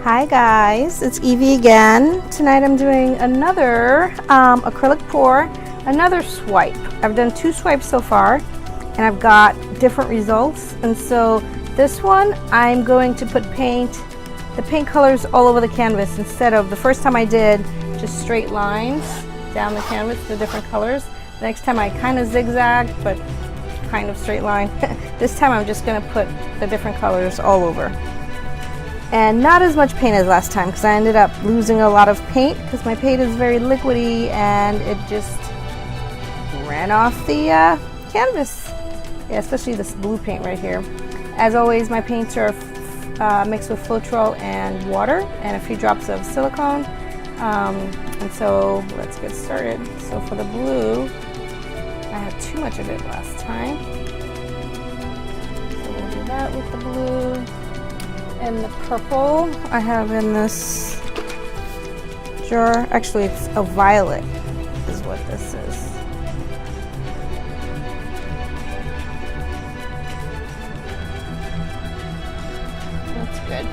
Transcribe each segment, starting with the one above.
Hi guys, it's Evie again. Tonight I'm doing another acrylic pour, another swipe. I've done 2 swipes so far and I've got different results, and so this one I'm going to put the paint colors all over the canvas instead of the first time I did just straight lines down the canvas, the different colors. The next time I kind of zigzagged but kind of straight line. This time I'm just going to put the different colors all over. And not as much paint as last time because I ended up losing a lot of paint because my paint is very liquidy and it just ran off the canvas. Yeah, especially this blue paint right here. As always, my paints are mixed with Floetrol and water and a few drops of silicone. And so let's get started. So for the blue, I had too much of it last time. So we'll do that with the blue. And the purple I have in this jar. Actually, it's a violet is what this is. That's good.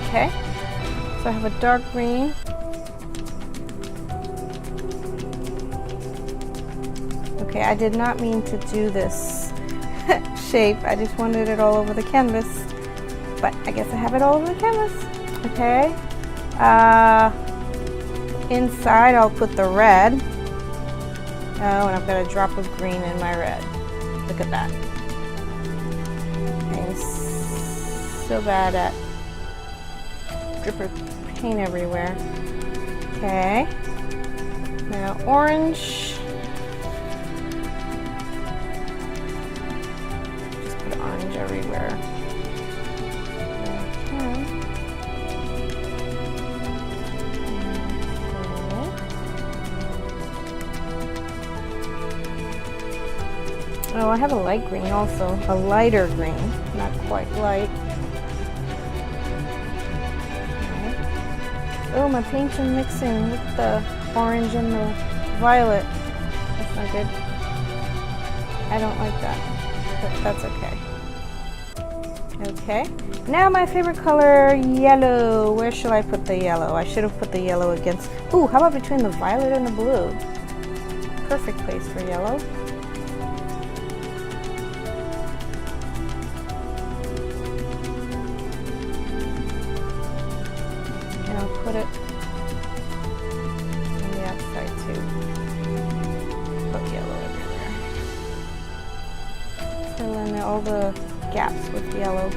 Okay, so I have a dark green. Okay, I did not mean to do this shape. I just wanted it all over the canvas, but I guess I have it all over the canvas. Okay, inside I'll put the red. Oh, and I've got a drop of green in my red. Look at that. I'm so bad at dripper paint everywhere. Okay, now orange. Orange everywhere. Okay. Oh, I have a light green also. A lighter green, not quite light. Okay. Oh, my paints are mixing with the orange and the violet. That's not good. I don't like that, but that's okay. Okay, now my favorite color, yellow. Where should I put the yellow? I should have put the yellow against... Ooh, how about between the violet and the blue? Perfect place for yellow. And I'll put it on the outside too. Put yellow everywhere. Fill in all the gaps with yellow.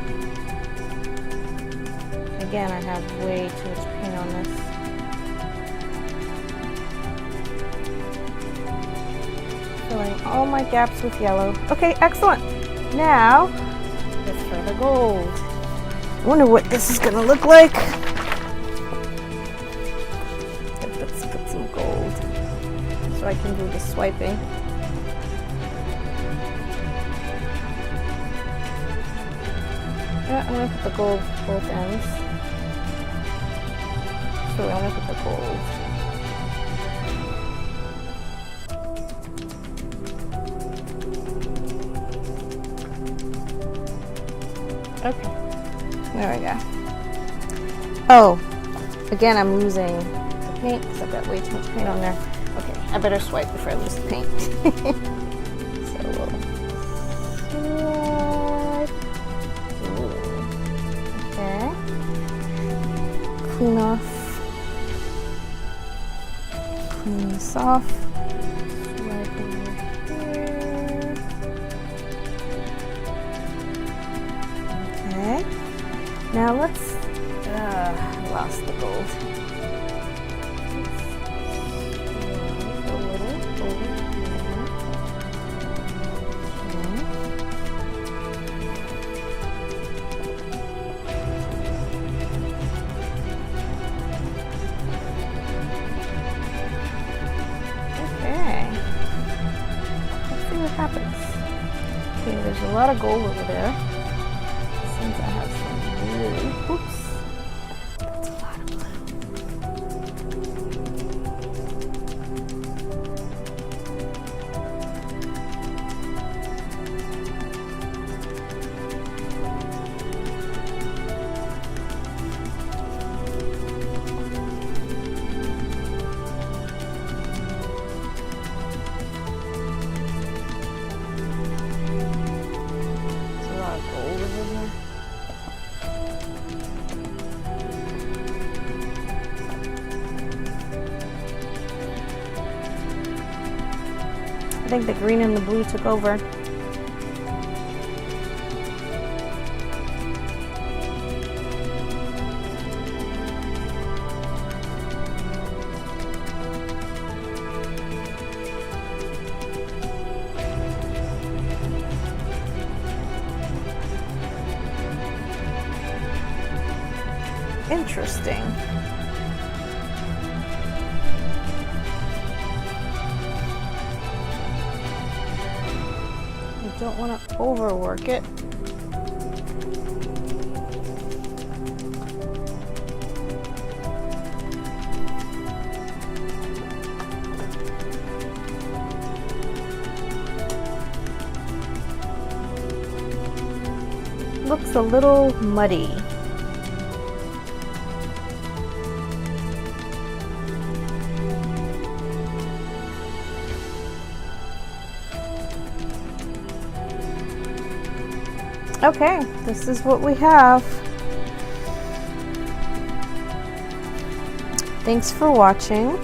Again, I have way too much paint on this. Filling all my gaps with yellow. Okay, excellent. Now, let's try the gold. I wonder what this is going to look like. Let's put some gold so I can do the swiping. Yeah, I'm going to put the gold both ends. So I'm going to put the gold. Okay, there we go. Oh, again I'm losing the paint because I've got way too much paint on there. Okay, I better swipe before I lose the paint. So we'll swipe. Clean off, clean this off, swipe over here. Okay, now let's, lost the gold. Happens. Okay, there's a lot of gold over there. Since I have some blue. Oops. That's a lot of blue. I think the green and the blue took over. Interesting. I don't want to overwork it. Looks a little muddy. Okay, this is what we have. Thanks for watching.